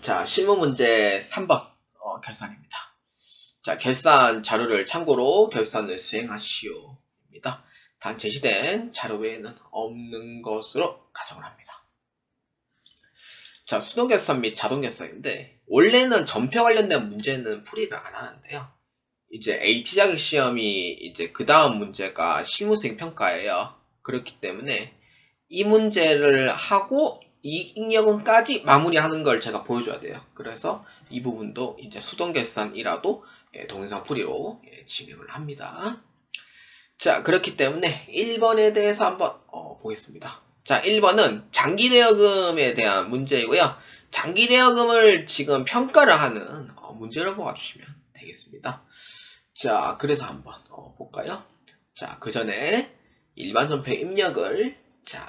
자, 실무 문제 3번 결산입니다. 자, 결산 자료를 참고로 결산을 수행하시오입니다. 단 제시된 자료 외에는 없는 것으로 가정을 합니다. 자, 수동결산 및 자동결산인데 원래는 전표 관련된 문제는 풀이를 안 하는데요. 이제 AT 자격 시험이 이제 그 다음 문제가 실무수행 평가예요. 그렇기 때문에 이 문제를 하고 이 ing력은까지 마무리하는 걸 제가 보여줘야 돼요. 그래서 이 부분도 이제 수동결산이라도 동영상 풀이로 진행을 합니다. 자, 그렇기 때문에 1번에 대해서 한번 보겠습니다. 자, 1번은 장기대여금에 대한 문제이고요. 장기대여금을 지금 평가를 하는 문제라고 봐주시면 되겠습니다. 자, 그래서 한번 볼까요? 자, 그 전에 일반 전표 입력을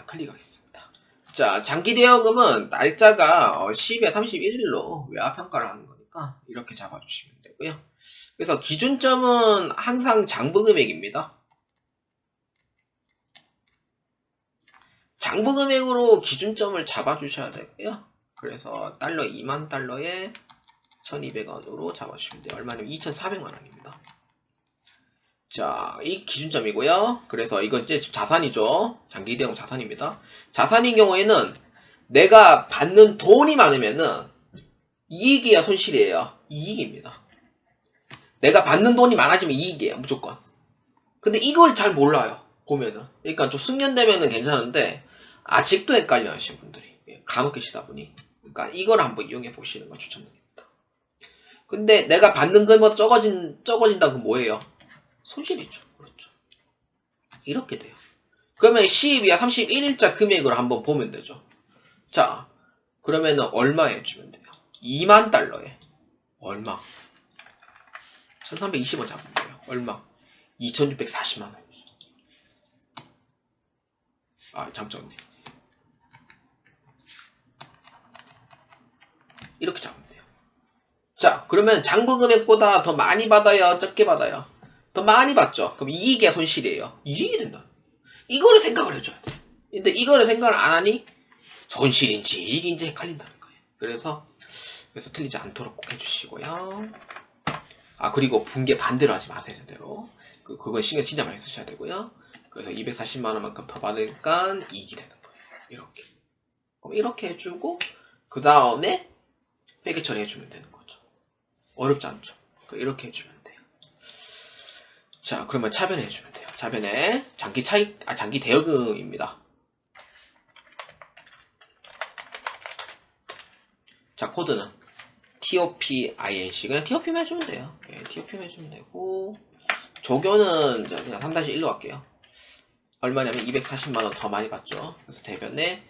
클릭하겠습니다. 자, 장기대여금은 날짜가 12월 31일로 외화평가를 하는 거니까 이렇게 잡아주시면 되고요. 그래서 기준점은 항상 장부금액입니다. 장부금액으로 기준점을 잡아주셔야 되고요. 그래서 달러 2만 달러에 1200원으로 잡아주시면 돼요. 얼마냐면 2400만원입니다. 자, 이 기준점이고요. 그래서 이건 이제 자산이죠. 장기대여금 자산입니다. 자산인 경우에는 내가 받는 돈이 많으면은 이익이야 손실이에요? 이익입니다. 내가 받는 돈이 많아지면 이익이에요. 무조건. 근데 이걸 잘 몰라요. 보면은. 그러니까 좀 숙련되면은 괜찮은데 아직도 헷갈려 하시는 분들이 간혹 계시다 보니 그러니까 이걸 한번 이용해 보시는 걸 추천드립니다. 근데 내가 받는 것보다 적어진다는 건 뭐예요? 손실이죠. 그렇죠. 이렇게 돼요. 그러면 12와 31일자 금액으로 한번 보면 되죠. 자, 그러면은 얼마에 해주면 돼요? 2만 달러에 얼마? 1320원 잡으면 돼요. 얼마? 2640만원. 아, 잠깐만요. 이렇게 잡으면 돼요. 자, 그러면 장부금액보다 더 많이 받아요? 적게 받아요? 더 많이 받죠? 그럼 이익이야 손실이에요? 이익이 된다. 이거를 생각을 해줘야 돼. 근데 이거를 생각을 안 하니 손실인지 이익인지 헷갈린다는 거예요. 그래서 틀리지 않도록 꼭 해주시고요. 아, 그리고 분계 반대로 하지 마세요. 제대로. 그건 신경 진짜 많이 쓰셔야 되고요. 그래서 240만원만큼 더 받으니까 이익이 되는 거예요. 이렇게. 그럼 이렇게 해주고 그 다음에 회계 처리해주면 되는 거죠. 어렵지 않죠? 이렇게 해주면 돼요. 자, 그러면 차변에 해주면 돼요. 차변에 장기 대여금입니다. 자, 코드는 TOPINC. 그냥 TOP만 해주면 돼요. TOP만 해주면 되고, 조교는 그냥 3-1로 할게요. 얼마냐면 240만원 더 많이 받죠. 그래서 대변에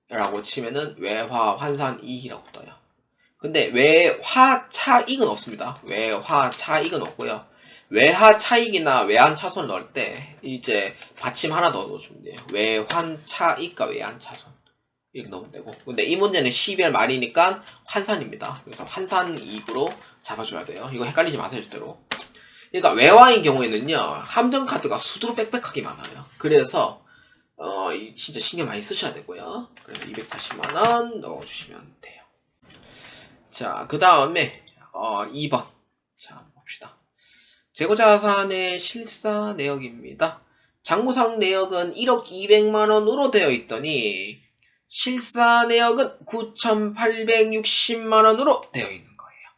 외화라고 치면은 외화 환산 이익이라고 떠요. 근데 외화 차익은 없습니다. 외화 차익은 없고요. 외화 차익이나 외환 차손을 넣을 때 이제 받침 하나 더 넣어주면 돼요. 외환 차익과 외환 차손 이렇게 넣으면 되고. 근데 이 문제는 12월 말이니까 환산입니다. 그래서 환산 이익으로 잡아줘야 돼요. 이거 헷갈리지 마세요 절대로. 그러니까 외화인 경우에는요 함정카드가 수두로 빽빽하게 많아요. 그래서 진짜 신경 많이 쓰셔야 되고요. 그래서 240만원 넣어주시면 돼요. 자, 그 다음에 2번 자 봅시다. 재고자산의 실사 내역입니다. 장부상 내역은 1억 200만원으로 되어 있더니 실사 내역은 9,860만원으로 되어 있는 거예요.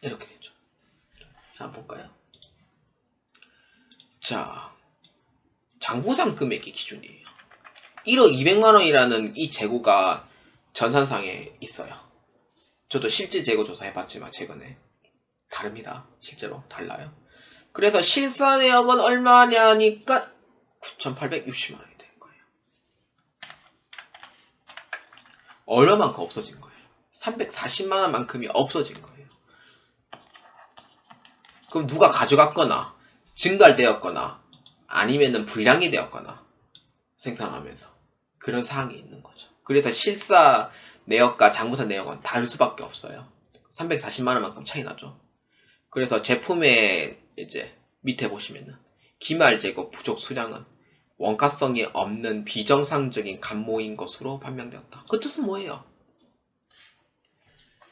이렇게 되죠. 자, 한번 볼까요? 자, 장부상 금액이 기준이에요. 1억 200만원이라는 이 재고가 전산상에 있어요. 저도 실제 재고 조사 해봤지만 최근에 다릅니다. 실제로 달라요. 그래서 실사 내역은 얼마냐니까 9,860만원이 된 거예요. 얼마만큼 없어진 거예요? 340만원만큼이 없어진 거예요. 그럼 누가 가져갔거나 증발되었거나 아니면은 불량이 되었거나 생산하면서 그런 사항이 있는 거죠. 그래서 실사 내역과 장부상 내역은 다를 수밖에 없어요. 340만원만큼 차이 나죠. 그래서 제품의 이제 밑에 보시면은 기말 제곱 부족 수량은 원가성이 없는 비정상적인 감모인 것으로 판명되었다. 그 뜻은 뭐예요?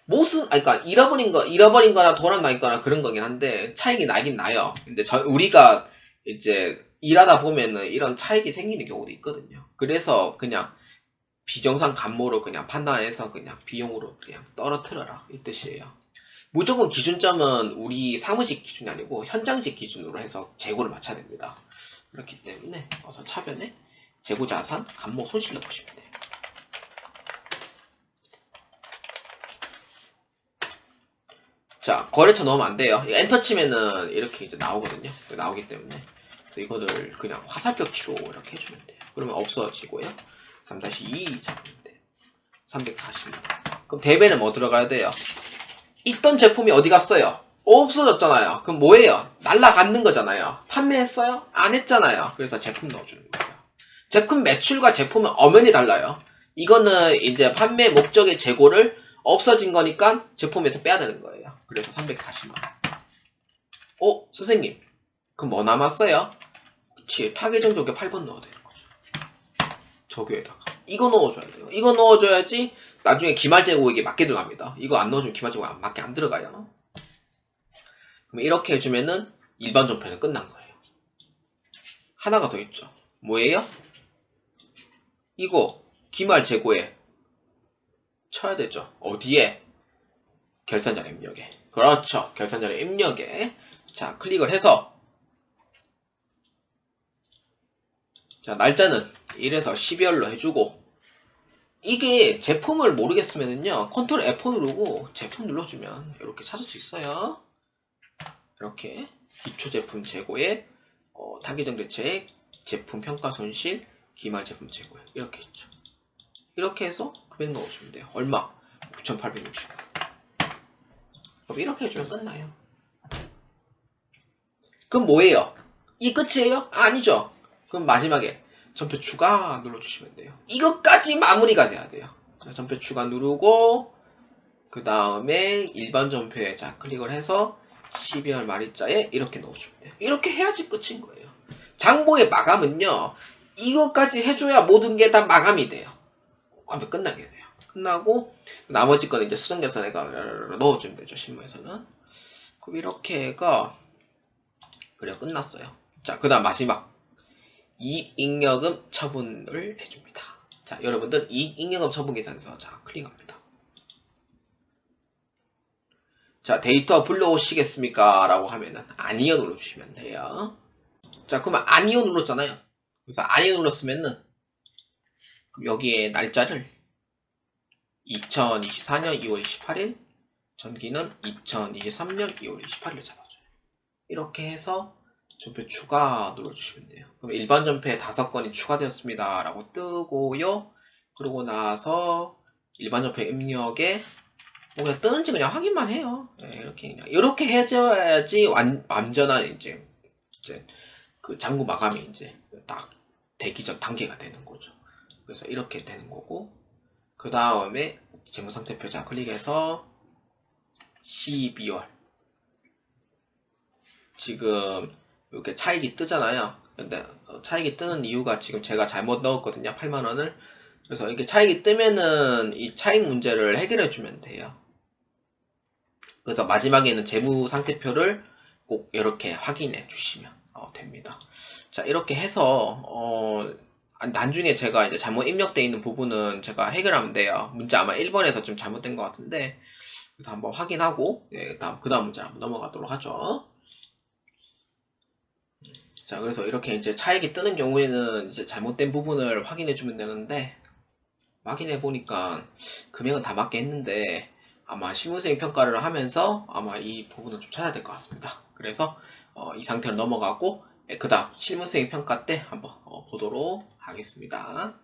그러니까 잃어버린 거나 도난당한 거나 그런 거긴 한데, 차익이 나긴 나요. 근데 우리가 이제 일하다 보면은 이런 차익이 생기는 경우도 있거든요. 그래서 그냥 비정상 감모로 그냥 판단해서 그냥 비용으로 그냥 떨어뜨려라. 이 뜻이에요. 무조건 기준점은 우리 사무직 기준이 아니고 현장직 기준으로 해서 재고를 맞춰야 됩니다. 그렇기 때문에 어서 차변에 재고자산, 감모, 손실 넣으시면 돼요. 자, 거래처 넣으면 안 돼요. 엔터 치면은 이렇게 이제 나오거든요. 나오기 때문에. 그래서 이거를 그냥 화살표 키로 이렇게 해주면 돼요. 그러면 없어지고요. 3-2 잡으면 돼요. 340만. 그럼 대배는 뭐 들어가야 돼요? 있던 제품이 어디 갔어요? 없어졌잖아요. 그럼 뭐예요? 날라가는 거잖아요. 판매했어요? 안 했잖아요. 그래서 제품 넣어주는 거예요. 제품 매출과 제품은 엄연히 달라요. 이거는 이제 판매 목적의 재고를 없어진 거니까 제품에서 빼야 되는 거예요. 그래서 340만. 선생님. 그럼 뭐 남았어요? 그치. 타겟정 조교 8번 넣어야 되는 거죠. 저교에다가. 이거 넣어줘야 돼요. 이거 넣어줘야지 나중에 기말재고에게 맞게 들어갑니다. 이거 안 넣어주면 기말재고가 맞게 안 들어가요. 그럼 이렇게 해주면은 일반 전표는 끝난 거예요. 하나가 더 있죠. 뭐예요? 이거 기말재고에 쳐야 되죠. 어디에? 결산자료 입력에. 그렇죠. 결산자료 입력에. 자, 클릭을 해서 자, 날짜는 1에서 12월로 해주고, 이게 제품을 모르겠으면은요, 컨트롤 F4 누르고 제품 눌러주면 이렇게 찾을 수 있어요. 이렇게 기초 제품 재고에 타겟정 대책, 제품 평가 손실, 기말 제품 재고에 이렇게 있죠. 이렇게 해서 금액 넣어주면 돼요. 얼마? 9,860원. 그럼 이렇게 해주면 끝나요. 그럼 뭐예요? 이 끝이에요? 아니죠. 그럼 마지막에 전표 추가 눌러주시면 돼요. 이것까지 마무리가 돼야 돼요. 전표 추가 누르고 그 다음에 일반 전표에 자 클릭을 해서 12월 말일자에 이렇게 넣어주면 돼요. 이렇게 해야지 끝인 거예요. 장보의 마감은요, 이것까지 해줘야 모든 게 다 마감이 돼요. 그러면 끝나게 돼요. 끝나고 나머지 거는 이제 수정계산에가 넣어주면 되죠. 실무에서는. 그럼 이렇게가 그래 끝났어요. 자, 그 다음 마지막 이익잉여금 처분을 해줍니다. 자, 여러분들 이익잉여금 처분 계산에서 자 클릭합니다. 자, 데이터 불러오시겠습니까? 라고 하면은 아니요 눌러주시면 돼요. 자, 그러면 아니요 눌렀잖아요. 그래서 아니요 눌렀으면은 여기에 날짜를 2024년 2월 28일, 전기는 2023년 2월 28일을 잡아줘요. 이렇게 해서 전표 추가 눌러주시면 돼요. 그럼 일반 전표에 5건이 추가되었습니다. 라고 뜨고요. 그러고 나서 일반 전표 입력에 뭐 그냥 뜨는지 그냥 확인만 해요. 네, 이렇게 해줘야지 완전한 이제 그 장부 마감이 이제 딱 되기 전 단계가 되는 거죠. 그래서 이렇게 되는 거고, 그 다음에 재무상태표 자 클릭해서 12월 지금 이렇게 차익이 뜨잖아요. 근데 차익이 뜨는 이유가 지금 제가 잘못 넣었거든요. 8만원을. 그래서 이게 차익이 뜨면은 이 차익 문제를 해결해 주면 돼요. 그래서 마지막에는 재무상태표를 꼭 이렇게 확인해 주시면 됩니다. 자, 이렇게 해서 나중에 제가 이제 잘못 입력되어 있는 부분은 제가 해결하면 돼요. 문제 아마 1번에서 좀 잘못된 것 같은데, 그래서 한번 확인하고 그 다음 문제 한번 넘어가도록 하죠. 자, 그래서 이렇게 이제 차익이 뜨는 경우에는 이제 잘못된 부분을 확인해 주면 되는데, 확인해 보니까 금액은 다 맞게 했는데 아마 실무수행 평가를 하면서 아마 이 부분은 좀 찾아야 될 것 같습니다. 그래서 이 상태로 넘어가고 그 다음 실무수행 평가 때 한번 보도록 하겠습니다.